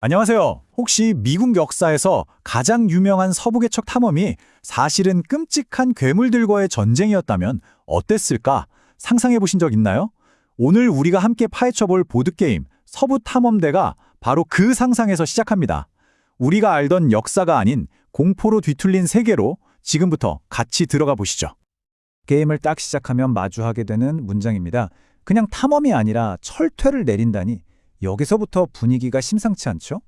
안녕하세요. 혹시 미국 역사에서 가장 유명한 서부개척 탐험이 사실은 끔찍한 괴물들과의 전쟁이었다면 어땠을까 상상해 보신 적 있나요? 오늘 우리가 함께 파헤쳐볼 보드게임 서부 탐험대가 바로 그 상상에서 시작합니다. 우리가 알던 역사가 아닌 공포로 뒤틀린 세계로 지금부터 같이 들어가 보시죠. 게임을 딱 시작하면 마주하게 되는 문장입니다. 그냥 탐험이 아니라 철퇴를 내린다니. 여기서부터 분위기가 심상치 않죠?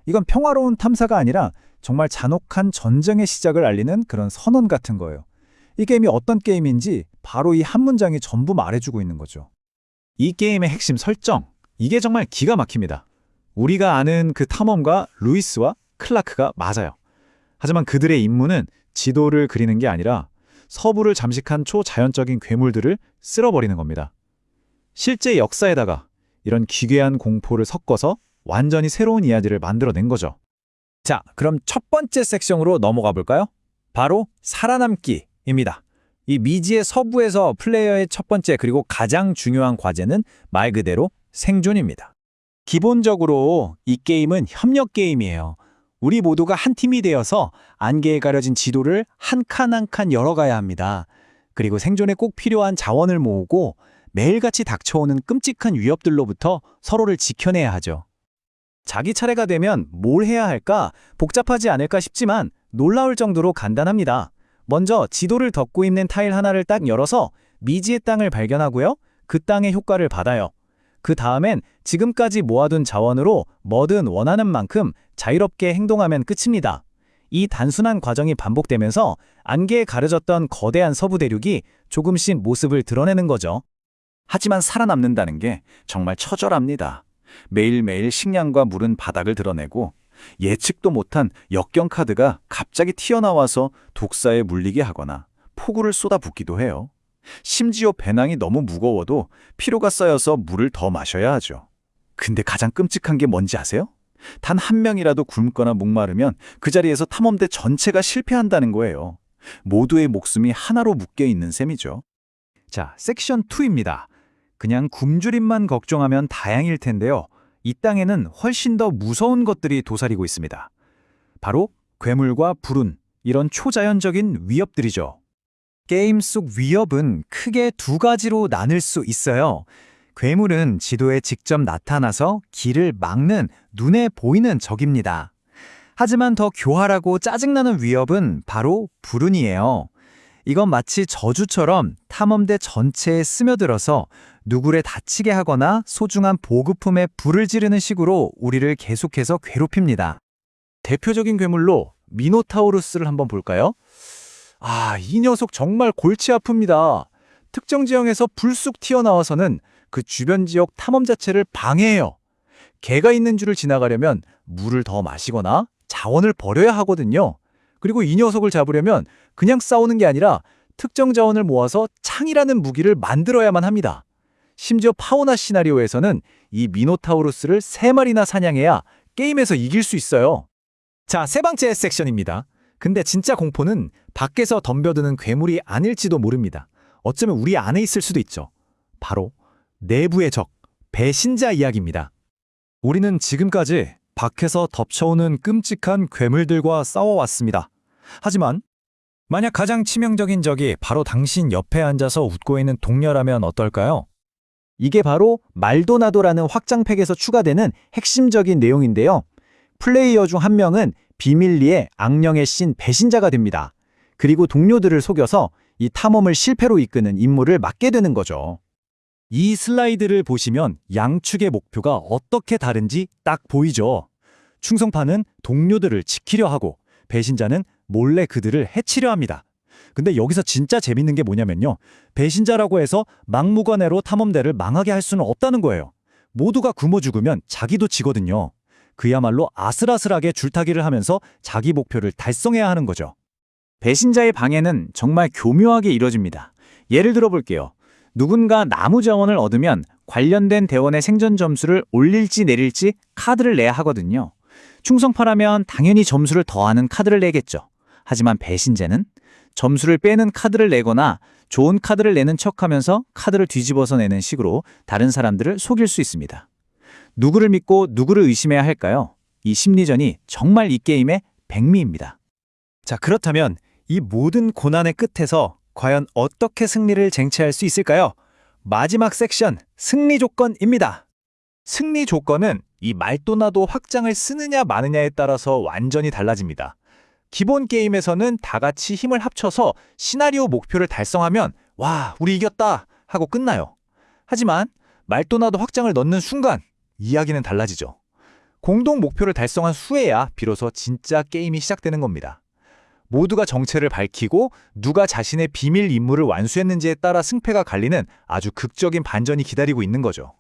이건 평화로운 탐사가 아니라 정말 잔혹한 전쟁의 시작을 알리는 그런 선언 같은 거예요. 이 게임이 어떤 게임인지 바로 이 한 문장이 전부 말해주고 있는 거죠. 이 게임의 핵심 설정, 이게 정말 기가 막힙니다. 우리가 아는 그 탐험가 루이스와 클라크가 맞아요. 하지만 그들의 임무는 지도를 그리는 게 아니라 서부를 잠식한 초자연적인 괴물들을 쓸어버리는 겁니다. 실제 역사에다가 이런 기괴한 공포를 섞어서 완전히 새로운 이야기를 만들어낸 거죠. 자, 그럼 첫 번째 섹션으로 넘어가 볼까요? 바로 살아남기입니다. 이 미지의 서부에서 플레이어의 첫 번째 그리고 가장 중요한 과제는 말 그대로 생존입니다. 기본적으로 이 게임은 협력 게임이에요. 우리 모두가 한 팀이 되어서 안개에 가려진 지도를 한 칸 한 칸 열어가야 합니다. 그리고 생존에 꼭 필요한 자원을 모으고 매일같이 닥쳐오는 끔찍한 위협들로부터 서로를 지켜내야 하죠. 자기 차례가 되면 뭘 해야 할까 복잡하지 않을까 싶지만 놀라울 정도로 간단합니다. 먼저 지도를 덮고 있는 타일 하나를 딱 열어서 미지의 땅을 발견하고요. 그 땅의 효과를 받아요. 그 다음엔 지금까지 모아둔 자원으로 뭐든 원하는 만큼 자유롭게 행동하면 끝입니다. 이 단순한 과정이 반복되면서 안개에 가려졌던 거대한 서부 대륙이 조금씩 모습을 드러내는 거죠. 하지만 살아남는다는 게 정말 처절합니다. 매일매일 식량과 물은 바닥을 드러내고 예측도 못한 역경 카드가 갑자기 튀어나와서 독사에 물리게 하거나 폭우를 쏟아붓기도 해요. 심지어 배낭이 너무 무거워도 피로가 쌓여서 물을 더 마셔야 하죠. 근데 가장 끔찍한 게 뭔지 아세요? 단 한 명이라도 굶거나 목마르면 그 자리에서 탐험대 전체가 실패한다는 거예요. 모두의 목숨이 하나로 묶여 있는 셈이죠. 자, 섹션 2입니다. 그냥 굶주림만 걱정하면 다행일 텐데요. 이 땅에는 훨씬 더 무서운 것들이 도사리고 있습니다. 바로 괴물과 불운, 이런 초자연적인 위협들이죠. 게임 속 위협은 크게 두 가지로 나눌 수 있어요. 괴물은 지도에 직접 나타나서 길을 막는 눈에 보이는 적입니다. 하지만 더 교활하고 짜증나는 위협은 바로 불운이에요. 이건 마치 저주처럼 탐험대 전체에 스며들어서 누구를 다치게 하거나 소중한 보급품에 불을 지르는 식으로 우리를 계속해서 괴롭힙니다. 대표적인 괴물로 미노타우루스를 한번 볼까요? 이 녀석 정말 골치 아픕니다. 특정 지형에서 불쑥 튀어나와서는 그 주변 지역 탐험 자체를 방해해요. 개가 있는 줄을 지나가려면 물을 더 마시거나 자원을 버려야 하거든요. 그리고 이 녀석을 잡으려면 그냥 싸우는 게 아니라 특정 자원을 모아서 창이라는 무기를 만들어야만 합니다. 심지어 파오나 시나리오에서는 이 미노타우루스를 3마리나 사냥해야 게임에서 이길 수 있어요. 자, 세 번째 섹션입니다. 근데 진짜 공포는 밖에서 덤벼드는 괴물이 아닐지도 모릅니다. 어쩌면 우리 안에 있을 수도 있죠. 바로 내부의 적, 배신자 이야기입니다. 우리는 지금까지 밖에서 덮쳐오는 끔찍한 괴물들과 싸워왔습니다. 하지만 만약 가장 치명적인 적이 바로 당신 옆에 앉아서 웃고 있는 동료라면 어떨까요? 이게 바로 말도나도라는 확장팩에서 추가되는 핵심적인 내용인데요. 플레이어 중 한 명은 비밀리에 악령의 신 배신자가 됩니다. 그리고 동료들을 속여서 이 탐험을 실패로 이끄는 임무를 맡게 되는 거죠. 이 슬라이드를 보시면 양측의 목표가 어떻게 다른지 딱 보이죠. 충성파는 동료들을 지키려 하고 배신자는 몰래 그들을 해치려 합니다. 근데 여기서 진짜 재밌는 게 뭐냐면요. 배신자라고 해서 막무가내로 탐험대를 망하게 할 수는 없다는 거예요. 모두가 굶어 죽으면 자기도 지거든요. 그야말로 아슬아슬하게 줄타기를 하면서 자기 목표를 달성해야 하는 거죠. 배신자의 방해는 정말 교묘하게 이뤄집니다. 예를 들어 볼게요. 누군가 나무 자원을 얻으면 관련된 대원의 생존 점수를 올릴지 내릴지 카드를 내야 하거든요. 충성파라면 당연히 점수를 더하는 카드를 내겠죠. 하지만 배신자는 점수를 빼는 카드를 내거나 좋은 카드를 내는 척하면서 카드를 뒤집어서 내는 식으로 다른 사람들을 속일 수 있습니다. 누구를 믿고 누구를 의심해야 할까요? 이 심리전이 정말 이 게임의 백미입니다. 자, 그렇다면 이 모든 고난의 끝에서 과연 어떻게 승리를 쟁취할 수 있을까요? 마지막 섹션, 승리 조건입니다. 승리 조건은 이 말도나도 확장을 쓰느냐 마느냐에 따라서 완전히 달라집니다. 기본 게임에서는 다 같이 힘을 합쳐서 시나리오 목표를 달성하면 와, 우리 이겼다 하고 끝나요. 하지만 말도나도 확장을 넣는 순간 이야기는 달라지죠. 공동 목표를 달성한 후에야 비로소 진짜 게임이 시작되는 겁니다. 모두가 정체를 밝히고 누가 자신의 비밀 임무를 완수했는지에 따라 승패가 갈리는 아주 극적인 반전이 기다리고 있는 거죠.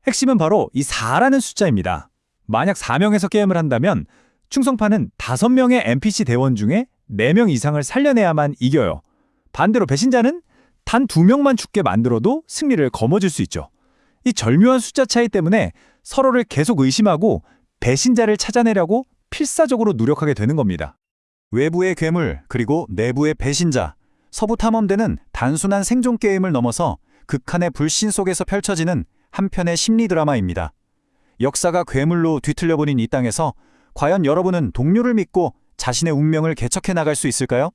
핵심은 바로 이 4라는 숫자입니다. 만약 4명에서 게임을 한다면 충성파는 5명의 NPC 대원 중에 4명 이상을 살려내야만 이겨요. 반대로 배신자는 단 2명만 죽게 만들어도 승리를 거머쥘 수 있죠. 이 절묘한 숫자 차이 때문에 서로를 계속 의심하고 배신자를 찾아내려고 필사적으로 노력하게 되는 겁니다. 외부의 괴물, 그리고 내부의 배신자, 서부 탐험대는 단순한 생존 게임을 넘어서 극한의 불신 속에서 펼쳐지는 한편의 심리 드라마입니다. 역사가 괴물로 뒤틀려버린 이 땅에서 과연 여러분은 동료를 믿고 자신의 운명을 개척해 나갈 수 있을까요?